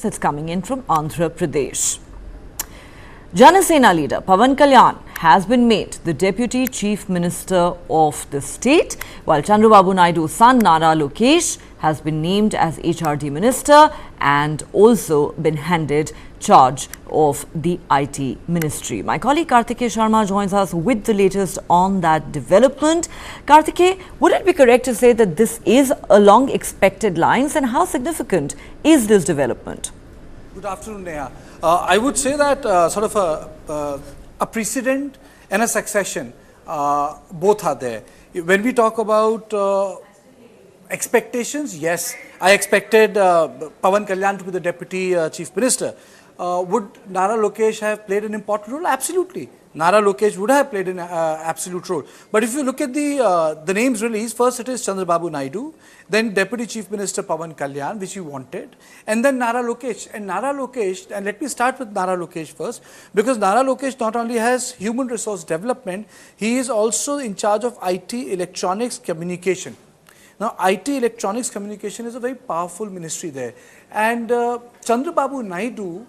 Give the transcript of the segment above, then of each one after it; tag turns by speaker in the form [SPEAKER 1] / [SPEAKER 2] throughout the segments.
[SPEAKER 1] It's coming in from Andhra Pradesh. Janasena leader Pawan Kalyan has been made the Deputy Chief Minister of the state, while Chandrababu Naidu's son Nara Lokesh has been named as HRD Minister and also been handed charge of the IT Ministry. My colleague Karthike Sharma joins us with the latest on that development. Karthike, would it be correct to say that this is along expected lines, and how significant is this development?
[SPEAKER 2] Good afternoon, Neha. I would say that sort of a precedent and a succession, both are there. When we talk about expectations, yes, I expected Pawan Kalyan to be the Deputy Chief Minister. Would Nara Lokesh have played an important role? Absolutely. Nara Lokesh would have played an absolute role. But if you look at the names released, first it is Chandrababu Naidu, then Deputy Chief Minister Pawan Kalyan, which he wanted, and then Nara Lokesh. And Nara Lokesh, and let me start with Nara Lokesh first, because Nara Lokesh not only has human resource development, he is also in charge of IT, electronics, communication. Now, IT, electronics, communication is a very powerful ministry there. And Chandrababu Naidu,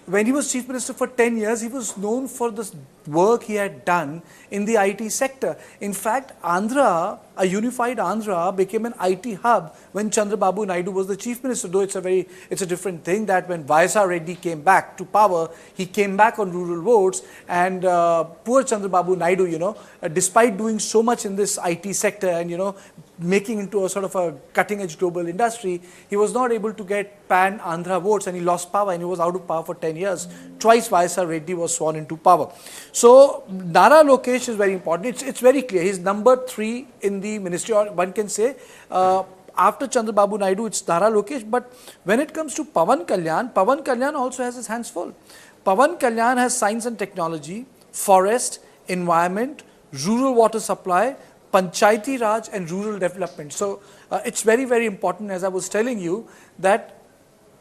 [SPEAKER 2] when he was Chief Minister for 10 years, he was known for the work he had done in the IT sector. In fact, Andhra, a unified Andhra, became an IT hub when Chandrababu Naidu was the Chief Minister, though it's a different thing that when YSR Reddy came back to power, he came back on rural votes, and poor Chandrababu Naidu, despite doing so much in this IT sector and, making into a sort of a cutting-edge global industry, he was not able to get pan-Andhra votes, and he lost power, and he was out of power for 10 years. Twice YSR Reddy was sworn into power. So Nara Lokesh is very important. It's very clear. He's number 3 in the ministry, or one can say after Chandrababu Naidu, it's Nara Lokesh. But when it comes to Pawan Kalyan also has his hands full. Pawan Kalyan has science and technology, forest, environment, rural water supply, Panchayati Raj and rural development. So it's very, very important, as I was telling you, that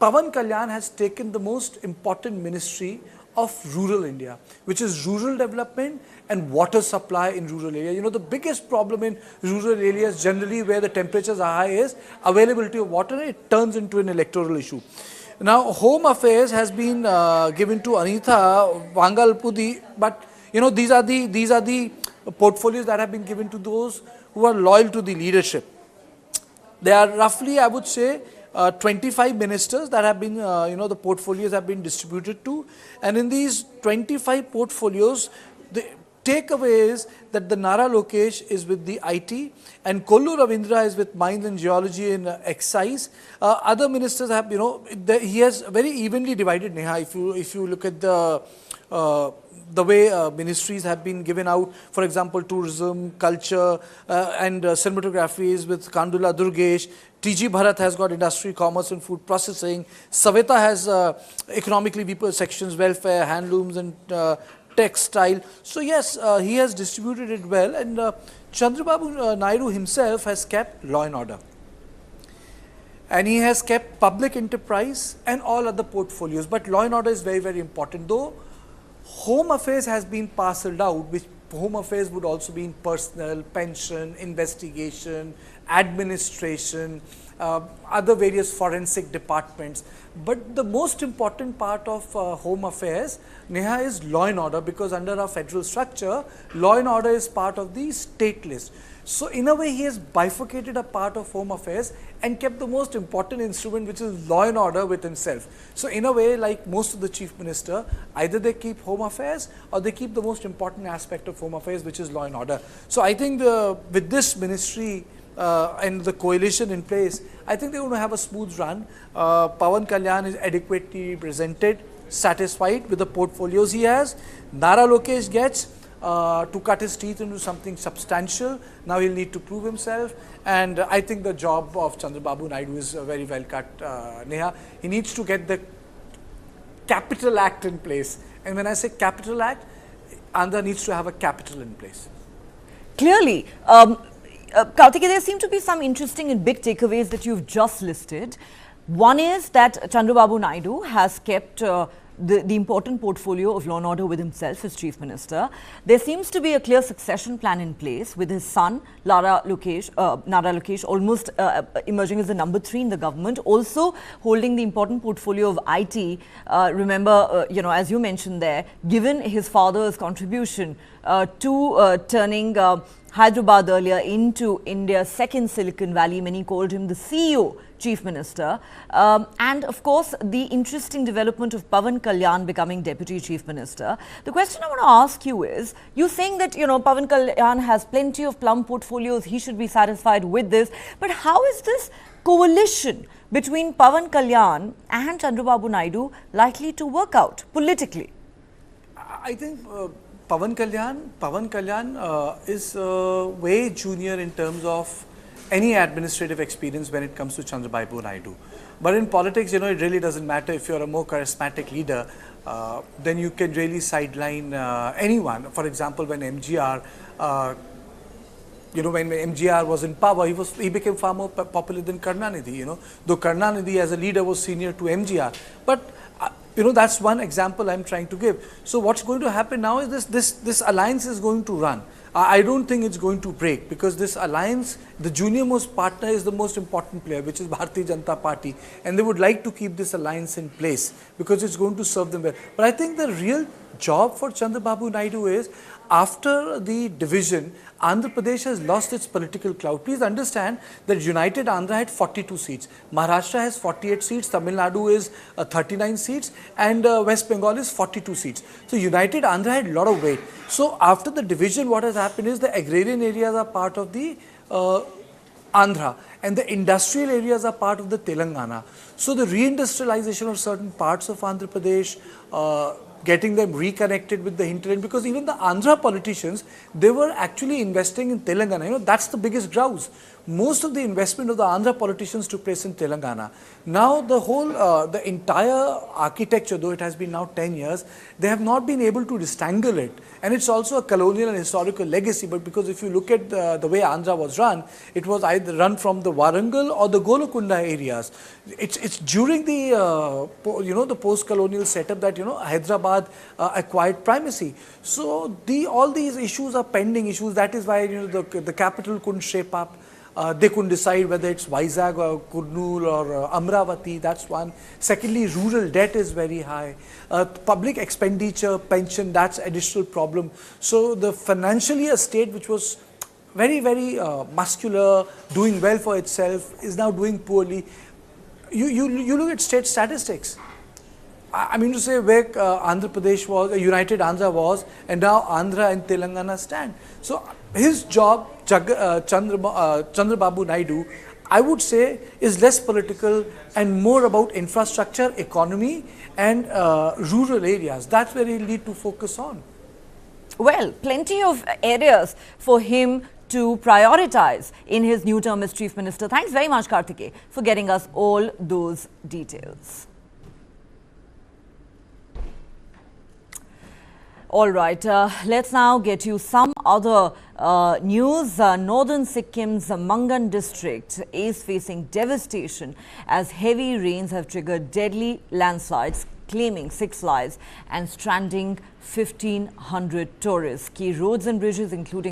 [SPEAKER 2] Pawan Kalyan has taken the most important ministry of rural India, which is rural development and water supply in rural area. The biggest problem in rural areas generally where the temperatures are high is availability of water. It turns into an electoral issue. Now, Home Affairs has been given to Anitha Vangalpudi, but these are the portfolios that have been given to those who are loyal to the leadership. There are roughly, I would say, 25 ministers that have been, the portfolios have been distributed to. And in these 25 portfolios, the takeaway is that the Nara Lokesh is with the IT and Kollu Ravindra is with mines and geology and excise. Other ministers have, he has very evenly divided, Neha. If you look at the way ministries have been given out, for example, tourism, culture and cinematography is with Kandula Durgesh. TG Bharat has got industry, commerce and food processing. Saveta has economically weaker sections, welfare, handlooms and textile. So yes, he has distributed it well, and Chandrababu Naidu himself has kept law and order. And he has kept public enterprise and all other portfolios. But law and order is very, very important. Though Home Affairs has been parceled out, which Home Affairs would also be in personal, pension, investigation, administration, other various forensic departments. But the most important part of Home Affairs, Neha, is law and order, because under our federal structure, law and order is part of the state list. So in a way, he has bifurcated a part of Home Affairs and kept the most important instrument, which is law and order, with himself. So in a way, like most of the Chief Minister, either they keep Home Affairs or they keep the most important aspect of Home Affairs, which is law and order. So I think with this ministry and the coalition in place, I think they're going to have a smooth run. Pawan Kalyan is adequately represented, satisfied with the portfolios he has. Nara Lokesh gets to cut his teeth into something substantial. Now he'll need to prove himself, and I think the job of Chandrababu Naidu is very well cut, Neha. He needs to get the Capital Act in place, and when I say Capital Act, Andhra needs to have a capital in place.
[SPEAKER 1] Clearly, Karthike, there seem to be some interesting and big takeaways that you've just listed. One is that Chandrababu Naidu has kept the important portfolio of law and order with himself as Chief Minister. There seems to be a clear succession plan in place with his son, Nara Lokesh, almost emerging as the number 3 in the government, also holding the important portfolio of IT. Remember, as you mentioned there, given his father's contribution to turning Hyderabad earlier into India's second Silicon Valley, many called him the CEO Chief Minister. And of course, the interesting development of Pawan Kalyan becoming Deputy Chief Minister. The question I want to ask you is, you're saying that, Pawan Kalyan has plenty of plum portfolios, he should be satisfied with this. But how is this coalition between Pawan Kalyan and Chandrababu Naidu likely to work out politically?
[SPEAKER 2] I think Pawan Kalyan is way junior in terms of any administrative experience when it comes to Chandrababu Naidu. But in politics, it really doesn't matter if you're a more charismatic leader, then you can really sideline anyone. For example, when MGR, when MGR was in power, he became far more popular than Karunanidhi, though Karunanidhi as a leader was senior to MGR. But that's one example I'm trying to give. So what's going to happen now is this alliance is going to run. I don't think it's going to break, because this alliance, the junior most partner is the most important player, which is Bharatiya Janata Party, and they would like to keep this alliance in place because it's going to serve them well. But I think the real job for Chandrababu Naidu is, after the division, Andhra Pradesh has lost its political clout. Please understand that United Andhra had 42 seats, Maharashtra has 48 seats, Tamil Nadu is 39 seats, and West Bengal is 42 seats. So United Andhra had a lot of weight. So after the division, what has happened is the agrarian areas are part of the Andhra, and the industrial areas are part of the Telangana. So the reindustrialization of certain parts of Andhra Pradesh, getting them reconnected with the hinterland, because even the Andhra politicians, they were actually investing in Telangana. That's the biggest grouse. Most of the investment of the Andhra politicians took place in Telangana. Now the whole, the entire architecture, though it has been now 10 years, they have not been able to disentangle it. And it's also a colonial and historical legacy, but because if you look at the way Andhra was run, it was either run from the Warangal or the Golokunda areas. It's during the, the post-colonial setup that, Hyderabad acquired primacy. So all these issues are pending issues. That is why, the capital couldn't shape up. They couldn't decide whether it's Vizag or Kurnool or Amravati, that's one. Secondly, rural debt is very high. Public expenditure, pension, that's additional problem. So the financially a state which was very, very muscular, doing well for itself, is now doing poorly. You look at state statistics. I mean to say where Andhra Pradesh was, United Andhra was, and now Andhra and Telangana stand. So his job, Chandrababu Naidu, I would say, is less political and more about infrastructure, economy, and rural areas. That's where he'll need to focus on.
[SPEAKER 1] Well, plenty of areas for him to prioritize in his new term as Chief Minister. Thanks very much, Karthikeya, for getting us all those details. All right, let's now get you some other news. Northern Sikkim's Mangan district is facing devastation as heavy rains have triggered deadly landslides, claiming 6 lives and stranding 1,500 tourists. Key roads and bridges, including